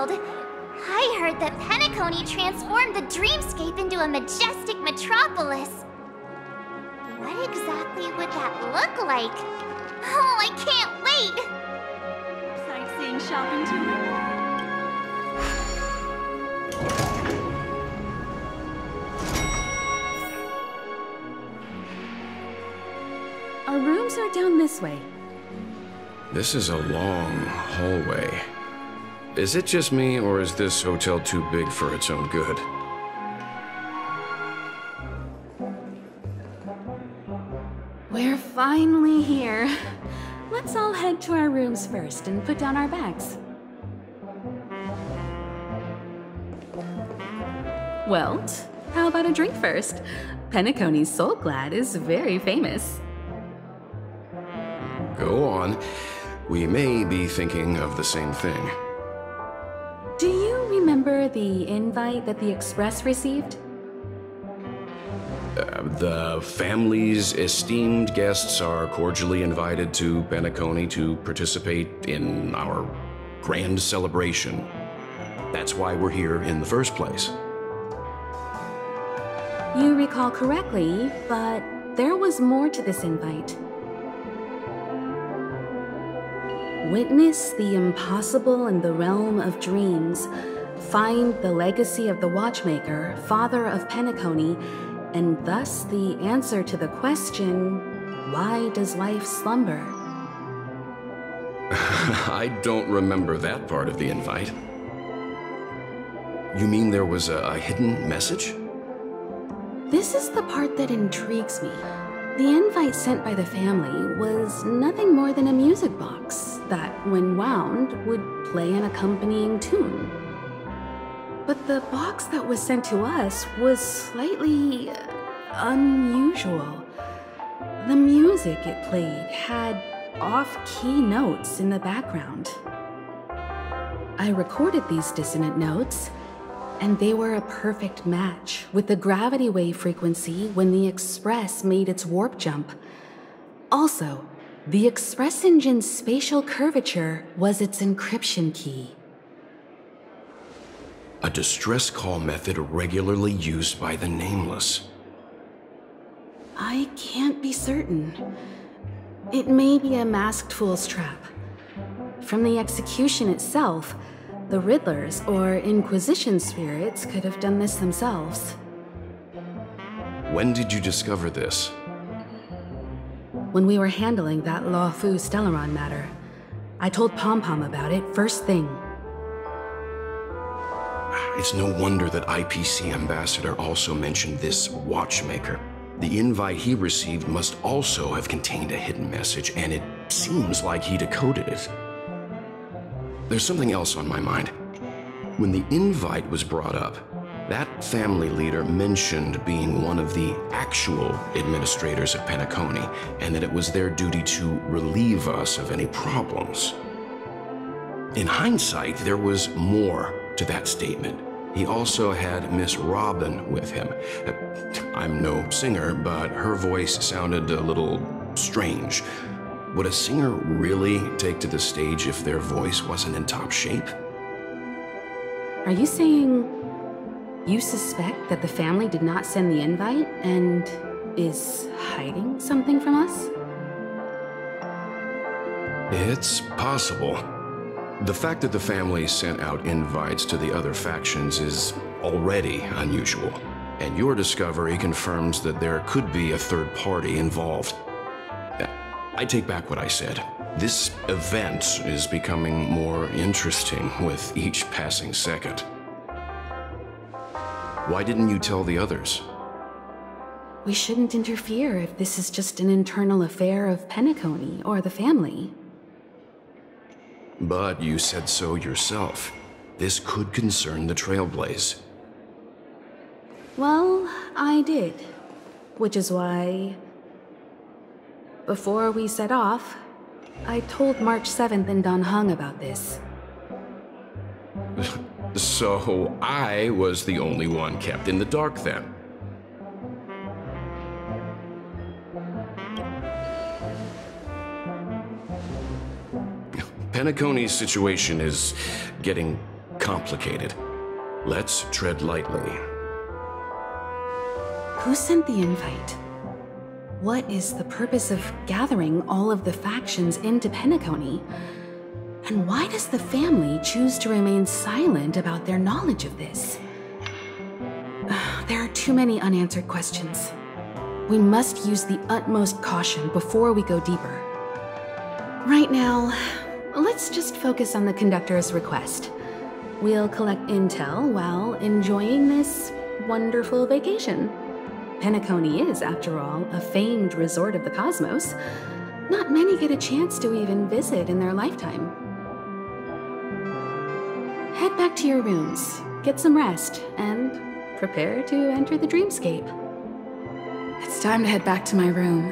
world. I heard that Penacony transformed the dreamscape into a majestic metropolis. What exactly would that look like? Oh, I can't wait! Sightseeing shopping tour? Our rooms are down this way. This is a long hallway. Is it just me, or is this hotel too big for its own good? We're finally here. Let's all head to our rooms first and put down our bags. Well, how about a drink first? Penacony's Soul Glad is very famous. Go on. We may be thinking of the same thing. Do you remember the invite that the Express received? The family's esteemed guests are cordially invited to Penacony to participate in our grand celebration. That's why we're here in the first place. You recall correctly, but there was more to this invite. Witness the impossible in the realm of dreams. Find the legacy of the Watchmaker, father of Penacony, and thus the answer to the question, why does life slumber? I don't remember that part of the invite. You mean there was a hidden message? This is the part that intrigues me. The invite sent by the family was nothing more than a music box that, when wound, would play an accompanying tune. But the box that was sent to us was slightly unusual. The music it played had off-key notes in the background. I recorded these dissonant notes, and they were a perfect match with the gravity wave frequency when the Express made its warp jump. Also, the Express engine's spatial curvature was its encryption key. A distress call method regularly used by the Nameless. I can't be certain. It may be a masked fool's trap. From the execution itself, the Riddlers or Inquisition spirits could have done this themselves. When did you discover this? When we were handling that Law Fu Stellaron matter. I told Pom Pom about it first thing. It's no wonder that IPC Ambassador also mentioned this Watchmaker. The invite he received must also have contained a hidden message, and it seems like he decoded it. There's something else on my mind. When the invite was brought up, that family leader mentioned being one of the actual administrators of Penacony, and that it was their duty to relieve us of any problems. In hindsight, there was more to that statement. He also had Miss Robin with him. I'm no singer, but her voice sounded a little strange. Would a singer really take to the stage if their voice wasn't in top shape? Are you saying you suspect that the family did not send the invite and is hiding something from us? It's possible. The fact that the family sent out invites to the other factions is already unusual, and your discovery confirms that there could be a third party involved. I take back what I said. This event is becoming more interesting with each passing second. Why didn't you tell the others? We shouldn't interfere if this is just an internal affair of Penacony or the family. But you said so yourself. This could concern the Trailblaze. Well, I did. Which is why, before we set off, I told March 7th and Don Hung about this. So I was the only one kept in the dark then. Penacony's situation is getting complicated. Let's tread lightly. Who sent the invite? What is the purpose of gathering all of the factions into Penacony? And why does the family choose to remain silent about their knowledge of this? There are too many unanswered questions. We must use the utmost caution before we go deeper. Right now, let's just focus on the conductor's request. We'll collect intel while enjoying this wonderful vacation. Penacony is, after all, a famed resort of the cosmos. Not many get a chance to even visit in their lifetime. Head back to your rooms, get some rest, and prepare to enter the dreamscape. It's time to head back to my room.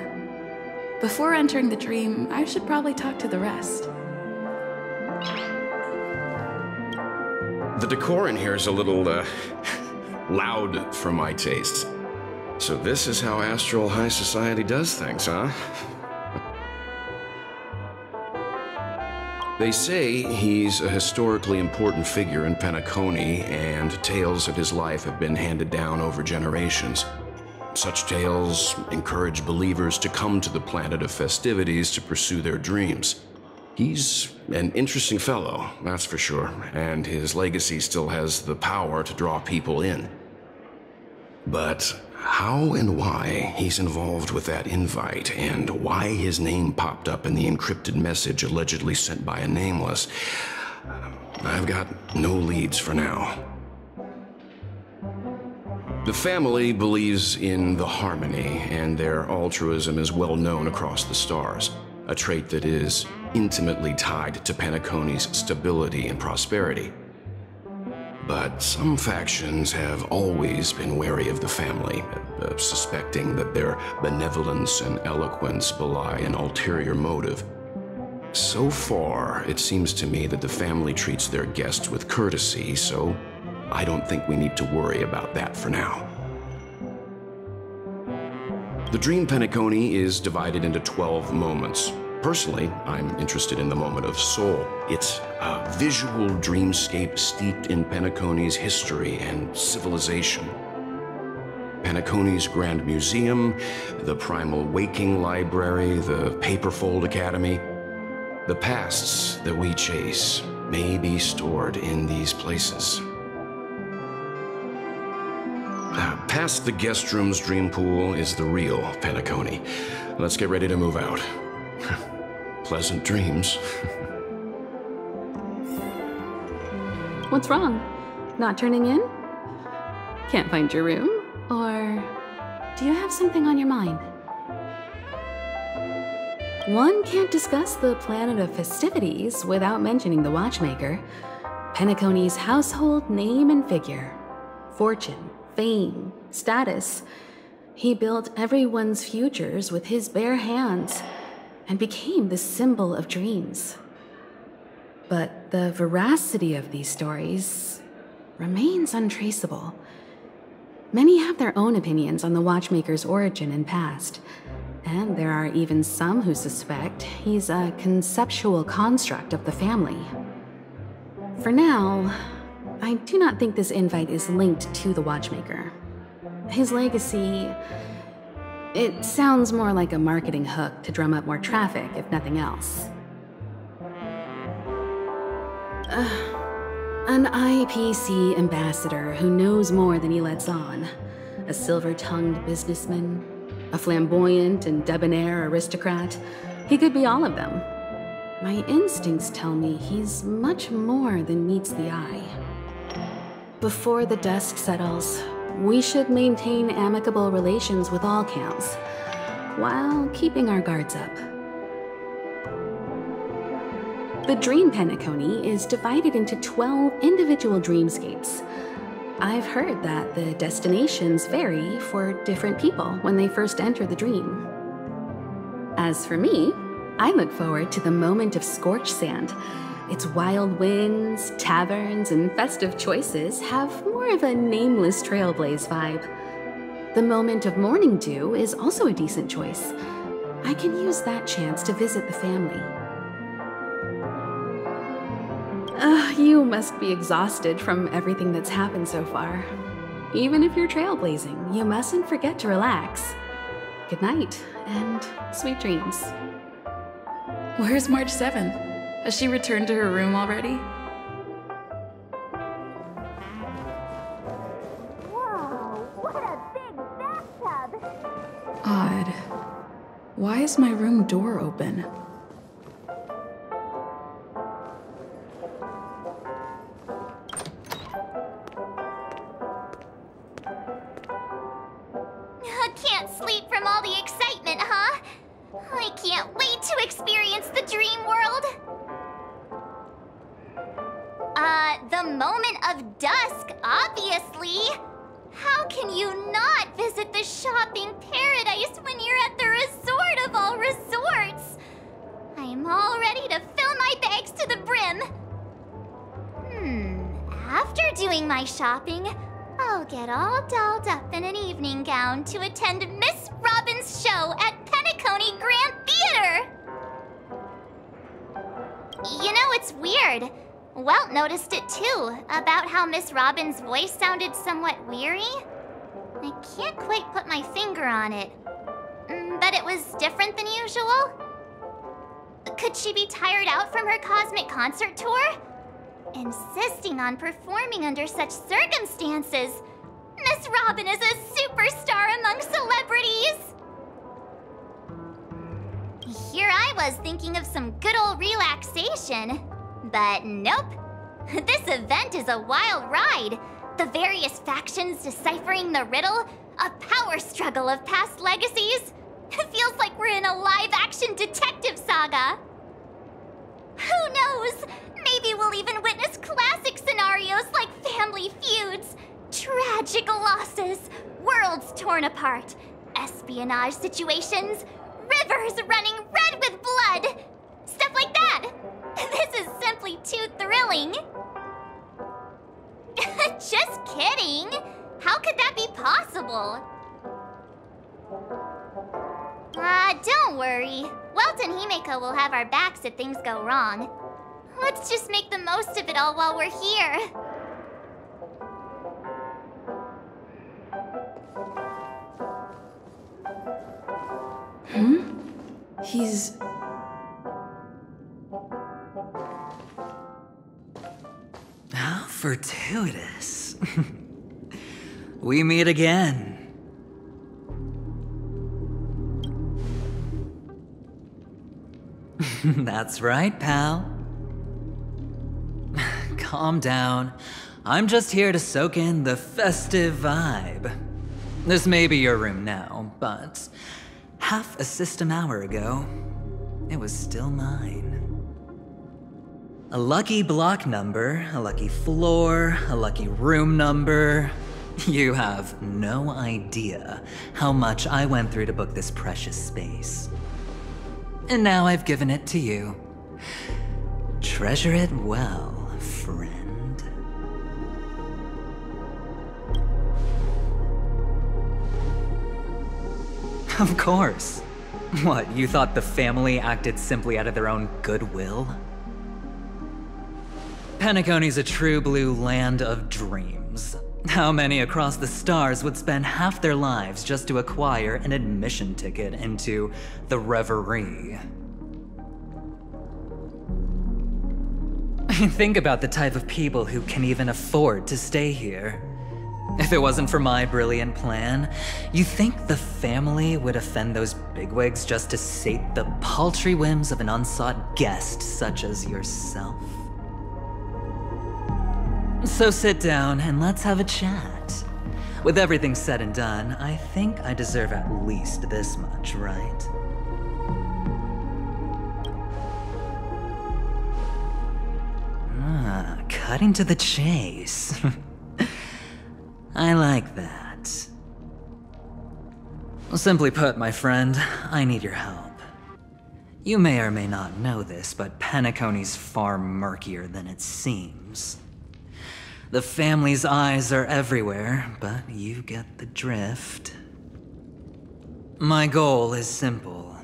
Before entering the dream, I should probably talk to the rest. The decor in here is a little, loud for my taste. So this is how Astral High Society does things, huh? They say he's a historically important figure in Penacony, and tales of his life have been handed down over generations. Such tales encourage believers to come to the planet of festivities to pursue their dreams. He's an interesting fellow, that's for sure, and his legacy still has the power to draw people in. But how and why he's involved with that invite, and why his name popped up in the encrypted message allegedly sent by a nameless, I've got no leads for now. The family believes in the harmony, and their altruism is well known across the stars, a trait that is intimately tied to Penacony's stability and prosperity. But some factions have always been wary of the family, suspecting that their benevolence and eloquence belie an ulterior motive. So far, it seems to me that the family treats their guests with courtesy, so I don't think we need to worry about that for now. The Dream Penacony is divided into 12 moments. Personally, I'm interested in the moment of Soul. It's a visual dreamscape steeped in Penacony's history and civilization. Penacony's Grand Museum, the Primal Waking Library, the Paperfold Academy. The pasts that we chase may be stored in these places. Past the guest room's dream pool is the real Penacony. Let's get ready to move out. Pleasant dreams. What's wrong? Not turning in? Can't find your room? Or do you have something on your mind? One can't discuss the planet of festivities without mentioning the watchmaker, Penacony's household name and figure. Fortune, fame, status. He built everyone's futures with his bare hands and became the symbol of dreams. But the veracity of these stories remains untraceable. Many have their own opinions on the watchmaker's origin and past, and there are even some who suspect he's a conceptual construct of the family. For now, I do not think this invite is linked to the watchmaker. His legacy, it sounds more like a marketing hook to drum up more traffic, if nothing else. An IPC ambassador who knows more than he lets on. A silver-tongued businessman. A flamboyant and debonair aristocrat. He could be all of them. My instincts tell me he's much more than meets the eye. Before the dust settles, we should maintain amicable relations with all camps, while keeping our guards up. The Dream Penacony is divided into 12 individual dreamscapes. I've heard that the destinations vary for different people when they first enter the dream. As for me, I look forward to the moment of scorched sand. Its wild winds, taverns, and festive choices have more of a nameless trailblaze vibe. The moment of morning dew is also a decent choice. I can use that chance to visit the family. You must be exhausted from everything that's happened so far. Even if you're trailblazing, you mustn't forget to relax. Good night, and sweet dreams. Where's March 7th? Has she returned to her room already? Whoa, what a big bathtub! Odd. Why is my room door open? Can't sleep from all the excitement, huh? I can't wait to experience the dream world! The moment of dusk, obviously! How can you not visit the shopping paradise when you're at the resort of all resorts? I'm all ready to fill my bags to the brim. After doing my shopping, I'll get all dolled up in an evening gown to attend Miss Robin's show at Penacony Grand Theater! You know, it's weird. Welt noticed it too, about how Miss Robin's voice sounded somewhat weary. I can't quite put my finger on it. But it was different than usual? Could she be tired out from her cosmic concert tour? Insisting on performing under such circumstances. Miss Robin is a superstar among celebrities! Here I was thinking of some good old relaxation. But nope. This event is a wild ride. The various factions deciphering the riddle, a power struggle of past legacies. It feels like we're in a live-action detective saga. Who knows? Maybe we'll even witness classic scenarios like family feuds, tragic losses, worlds torn apart, espionage situations, rivers running red with blood, stuff like that. This is simply too thrilling. Just kidding. How could that be possible? Don't worry. Welt and Himeko will have our backs if things go wrong. Let's just make the most of it all while we're here. He's... How fortuitous. We meet again. That's right, pal. Calm down. I'm just here to soak in the festive vibe. This may be your room now, but half a system hour ago, it was still mine. A lucky block number, a lucky floor, a lucky room number. You have no idea how much I went through to book this precious space. And now I've given it to you. Treasure it well, friend. Of course. What, you thought the family acted simply out of their own goodwill? Penacony's a true blue land of dreams. How many across the stars would spend half their lives just to acquire an admission ticket into the Reverie? Think about the type of people who can even afford to stay here. If it wasn't for my brilliant plan, you think the family would offend those bigwigs just to sate the paltry whims of an unsought guest such as yourself? So sit down and let's have a chat. With everything said and done, I think I deserve at least this much, right? Cutting to the chase. I like that. Simply put, my friend, I need your help. You may or may not know this, but Penacony's far murkier than it seems. The family's eyes are everywhere, but you get the drift. My goal is simple.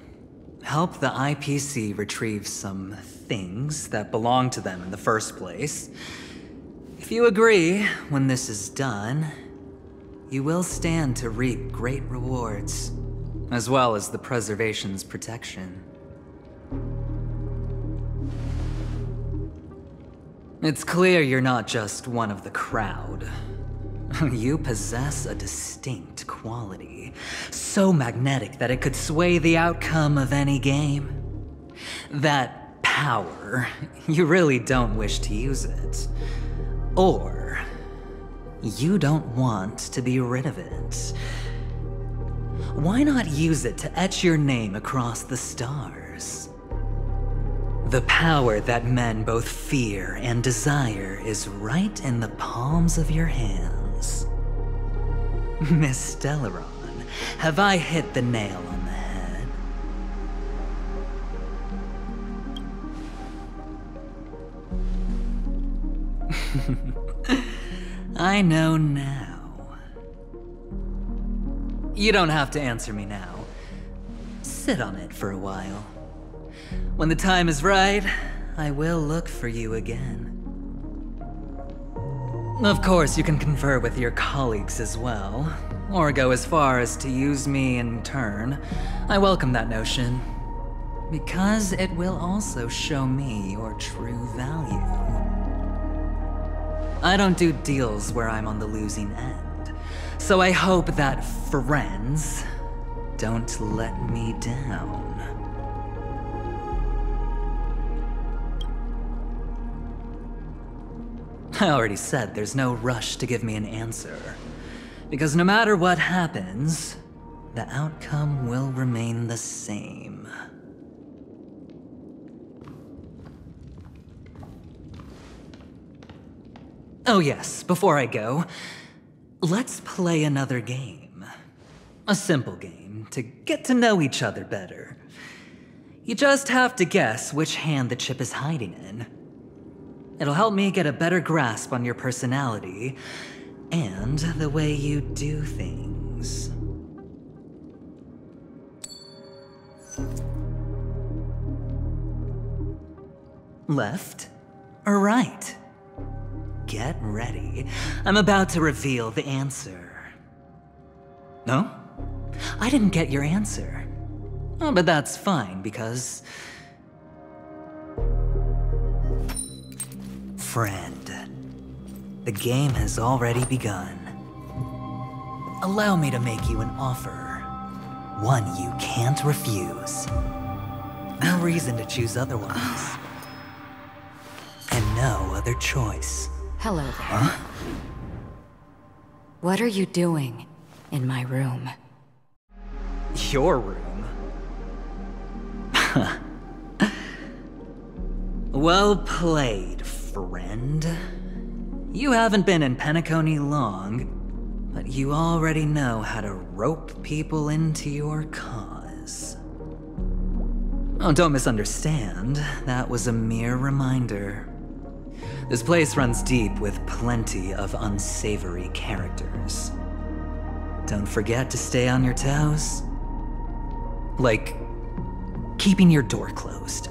help the IPC retrieve some things that belong to them in the first place. If you agree, when this is done, you will stand to reap great rewards, as well as the preservation's protection. It's clear you're not just one of the crowd. You possess a distinct quality, so magnetic that it could sway the outcome of any game. That power, you really don't wish to use it. Or, you don't want to be rid of it. Why not use it to etch your name across the stars? The power that men both fear and desire is right in the palms of your hands. Miss Stellaron, have I hit the nail on the head? I know now. You don't have to answer me now. Sit on it for a while. When the time is right, I will look for you again. Of course, you can confer with your colleagues as well, or go as far as to use me in turn. I welcome that notion, because it will also show me your true value. I don't do deals where I'm on the losing end, so I hope that friends don't let me down. I already said there's no rush to give me an answer, because no matter what happens, the outcome will remain the same. Oh yes, before I go, let's play another game. A simple game to get to know each other better. You just have to guess which hand the chip is hiding in. It'll help me get a better grasp on your personality and the way you do things. Left or right? Get ready. I'm about to reveal the answer. No? I didn't get your answer. Oh, but that's fine, because... Friend, the game has already begun. Allow me to make you an offer. One you can't refuse. No reason to choose otherwise. And no other choice. Hello there. Huh? What are you doing in my room? Your room? Well played, friend. You haven't been in Penacony long, but you already know how to rope people into your cause. Oh, don't misunderstand. That was a mere reminder. This place runs deep with plenty of unsavory characters. Don't forget to stay on your toes. Like, keeping your door closed.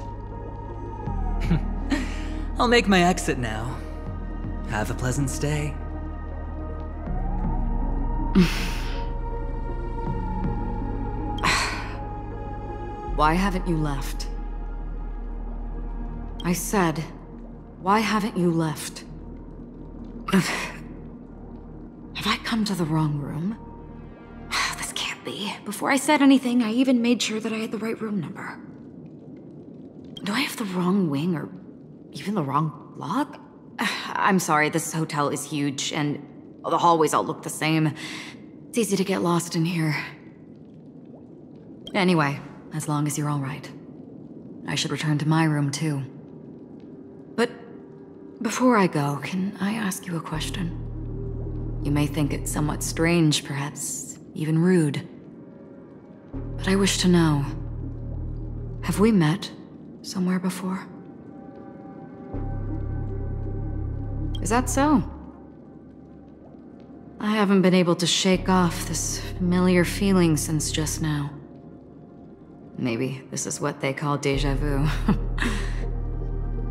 I'll make my exit now. Have a pleasant stay. Why haven't you left? I said, why haven't you left? Have I come to the wrong room? This can't be. Before I said anything, I even made sure that I had the right room number. Do I have the wrong wing or even the wrong lock? I'm sorry, this hotel is huge and the hallways all look the same. It's easy to get lost in here. Anyway, as long as you're all right. I should return to my room too. But before I go, can I ask you a question? You may think it somewhat strange, perhaps even rude. But I wish to know, have we met somewhere before? Is that so? I haven't been able to shake off this familiar feeling since just now. Maybe this is what they call déjà vu.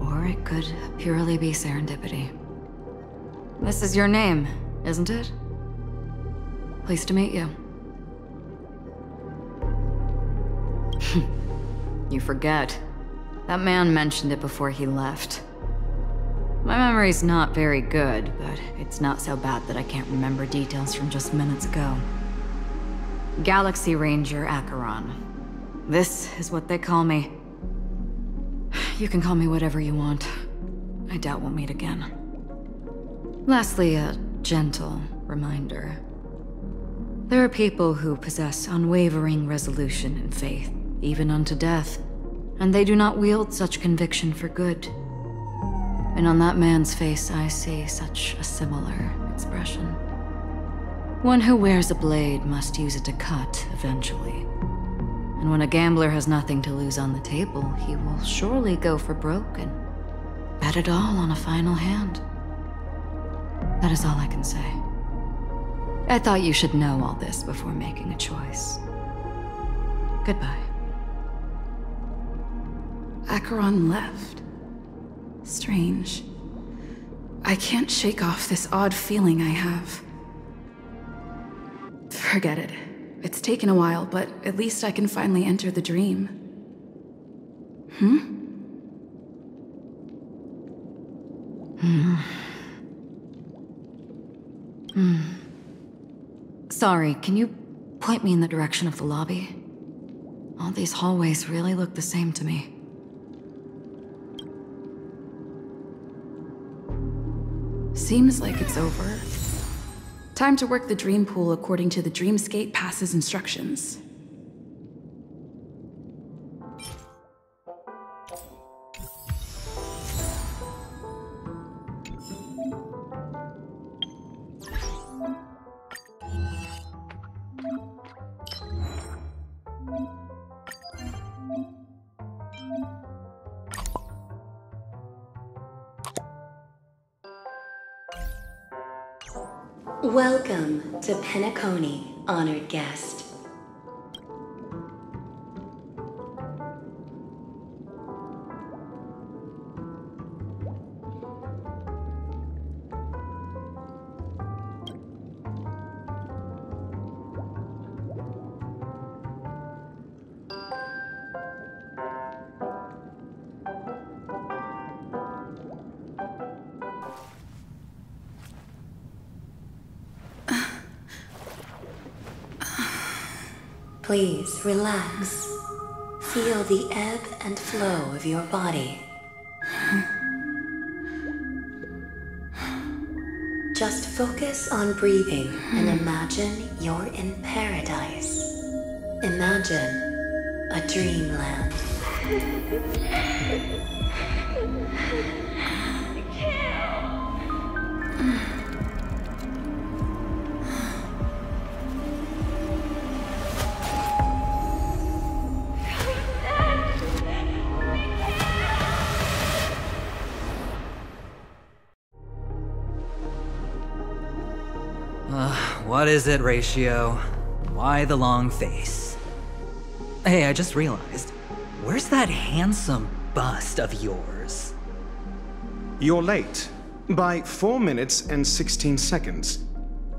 Or it could purely be serendipity. This is your name, isn't it? Pleased to meet you. You forget. That man mentioned it before he left. My memory's not very good, but it's not so bad that I can't remember details from just minutes ago. Galaxy Ranger Acheron. This is what they call me. You can call me whatever you want. I doubt we'll meet again. Lastly, a gentle reminder. There are people who possess unwavering resolution and faith, even unto death, and they do not wield such conviction for good. And on that man's face, I see such a similar expression. One who wears a blade must use it to cut, eventually. And when a gambler has nothing to lose on the table, he will surely go for broke and bet it all on a final hand. That is all I can say. I thought you should know all this before making a choice. Goodbye. Acheron left. Strange. I can't shake off this odd feeling I have. Forget it. It's taken a while, but at least I can finally enter the dream. Sorry, can you point me in the direction of the lobby? All these hallways really look the same to me. Seems like it's over. Time to work the dream pool according to the Dreamscape Pass's instructions. Welcome to Penacony, honored guest. Please relax. Feel the ebb and flow of your body. Just focus on breathing and imagine you're in paradise. Imagine a dreamland. What is it, Ratio? Why the long face? Hey, I just realized. Where's that handsome bust of yours? You're late. By 4 minutes and 16 seconds.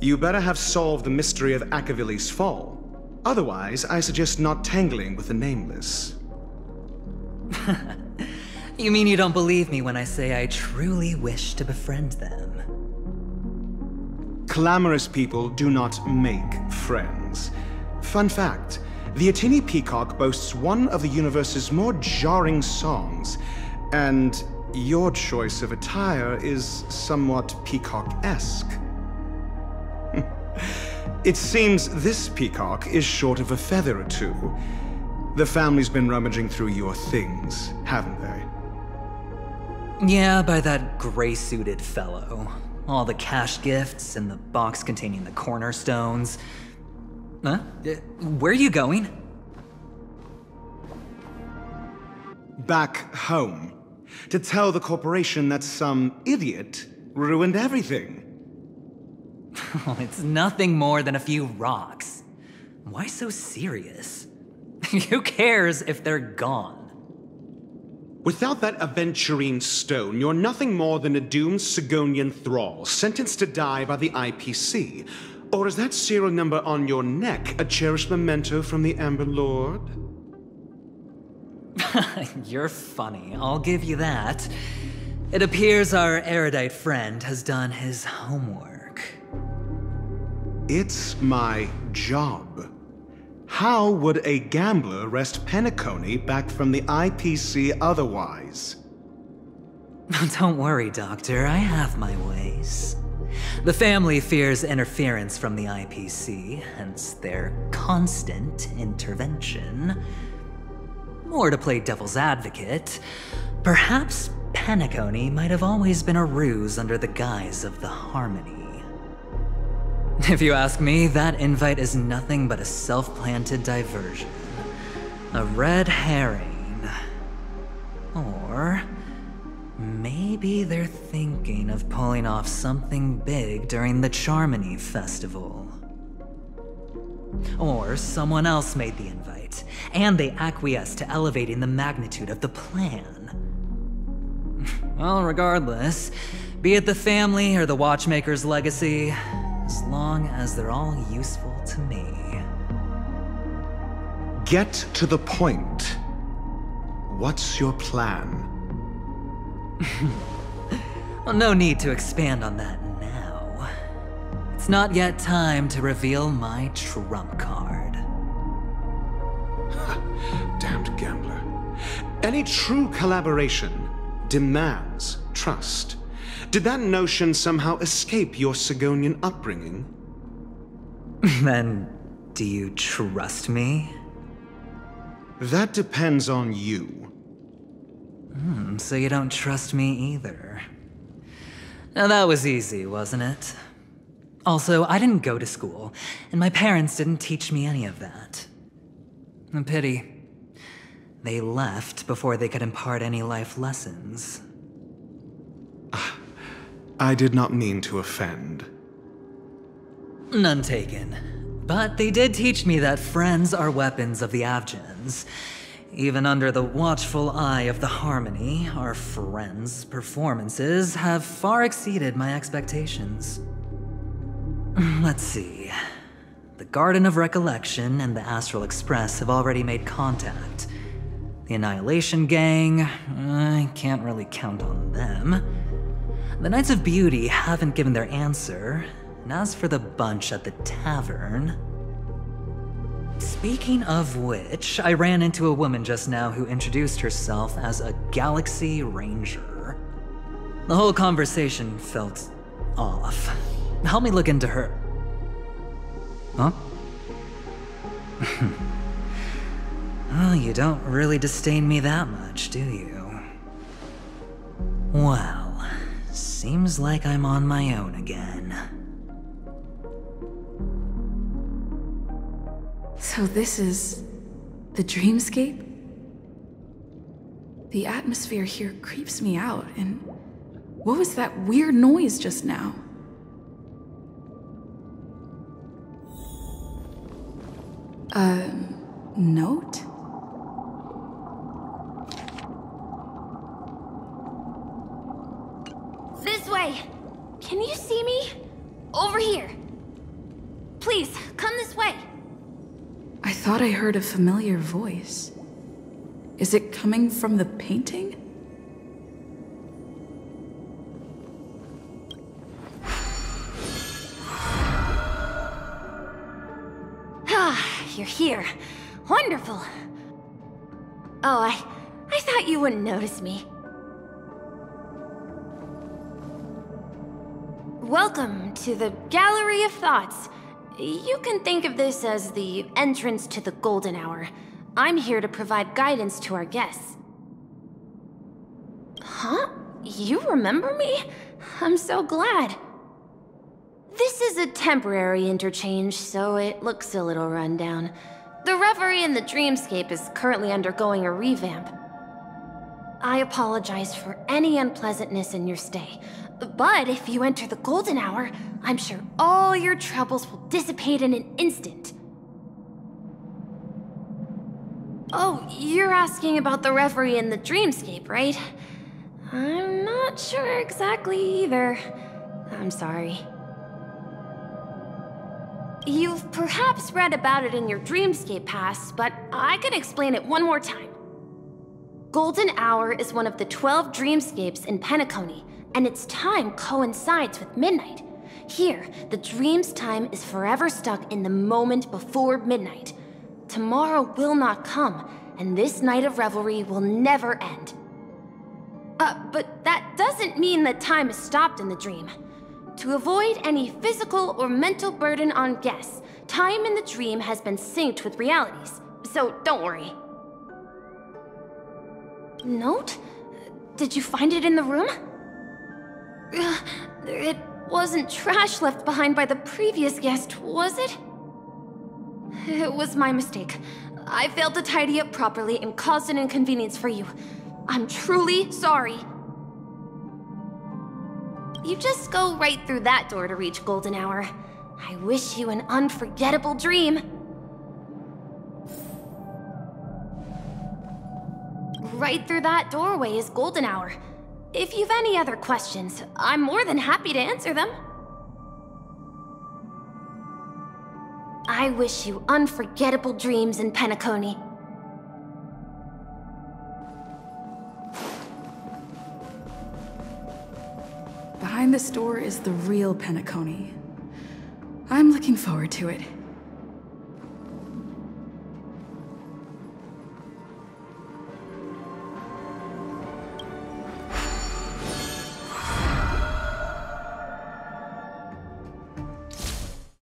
You better have solved the mystery of Akavili's fall. Otherwise, I suggest not tangling with the nameless. You mean you don't believe me when I say I truly wish to befriend them? Clamorous people do not make friends. Fun fact, the Atini Peacock boasts one of the universe's more jarring songs, and your choice of attire is somewhat peacock-esque. It seems this peacock is short of a feather or two. The family's been rummaging through your things, haven't they? Yeah, by that gray-suited fellow. All the cash gifts and the box containing the cornerstones. Huh? Where are you going? Back home. To tell the corporation that some idiot ruined everything. Oh, it's nothing more than a few rocks. Why so serious? Who cares if they're gone? Without that aventurine stone, you're nothing more than a doomed Sigonian thrall, sentenced to die by the IPC. Or is that serial number on your neck a cherished memento from the Amber Lord? You're funny, I'll give you that. It appears our erudite friend has done his homework. It's my job. How would a gambler wrest Penacony back from the IPC otherwise? Don't worry, Doctor, I have my ways. The family fears interference from the IPC, hence their constant intervention. Or to play devil's advocate, perhaps Penacony might have always been a ruse under the guise of the Harmony. If you ask me, that invite is nothing but a self-planted diversion. A red herring. Or maybe they're thinking of pulling off something big during the Charmony Festival. Or someone else made the invite, and they acquiesced to elevating the magnitude of the plan. Well, regardless, be it the family or the Watchmaker's legacy, as long as they're all useful to me. Get to the point. What's your plan? Well, no need to expand on that now. It's not yet time to reveal my trump card. Damned gambler. Any true collaboration demands trust. Did that notion somehow escape your Sigonian upbringing? Then, do you trust me? That depends on you. So you don't trust me either. Now that was easy, wasn't it? Also, I didn't go to school, and my parents didn't teach me any of that. A pity. They left before they could impart any life lessons. I did not mean to offend. None taken. But they did teach me that friends are weapons of the Avgens. Even under the watchful eye of the Harmony, our friends' performances have far exceeded my expectations. Let's see. The Garden of Recollection and the Astral Express have already made contact. The Annihilation Gang, I can't really count on them. The Knights of Beauty haven't given their answer, and as for the bunch at the tavern... Speaking of which, I ran into a woman just now who introduced herself as a Galaxy Ranger. The whole conversation felt off. Help me look into her... Huh? Well, you don't really disdain me that much, do you? Well... Seems like I'm on my own again. So this is the dreamscape? The atmosphere here creeps me out, and what was that weird noise just now? A note? This way! Can you see me? Over here. Please, come this way. I thought I heard a familiar voice. Is it coming from the painting? Ah, you're here. Wonderful. Oh, I thought you wouldn't notice me. Welcome to the Gallery of Thoughts. You can think of this as the entrance to the Golden Hour. I'm here to provide guidance to our guests. Huh? You remember me? I'm so glad. This is a temporary interchange, so it looks a little rundown. The Reverie in the Dreamscape is currently undergoing a revamp. I apologize for any unpleasantness in your stay. But if you enter the Golden Hour, I'm sure all your troubles will dissipate in an instant. Oh, you're asking about the reverie in the dreamscape, right? I'm not sure exactly either. I'm sorry. You've perhaps read about it in your dreamscape past, but I can explain it one more time. Golden Hour is one of the 12 dreamscapes in Penacony, and its time coincides with midnight. Here, the dream's time is forever stuck in the moment before midnight. Tomorrow will not come, and this night of revelry will never end. But that doesn't mean that time is stopped in the dream. To avoid any physical or mental burden on guests, time in the dream has been synced with realities, so don't worry. Note? Did you find it in the room? It wasn't trash left behind by the previous guest, was it? It was my mistake. I failed to tidy up properly and caused an inconvenience for you. I'm truly sorry. You just go right through that door to reach Golden Hour. I wish you an unforgettable dream. Right through that doorway is Golden Hour. If you've any other questions, I'm more than happy to answer them. I wish you unforgettable dreams in Penacony. Behind this door is the real Penacony. I'm looking forward to it.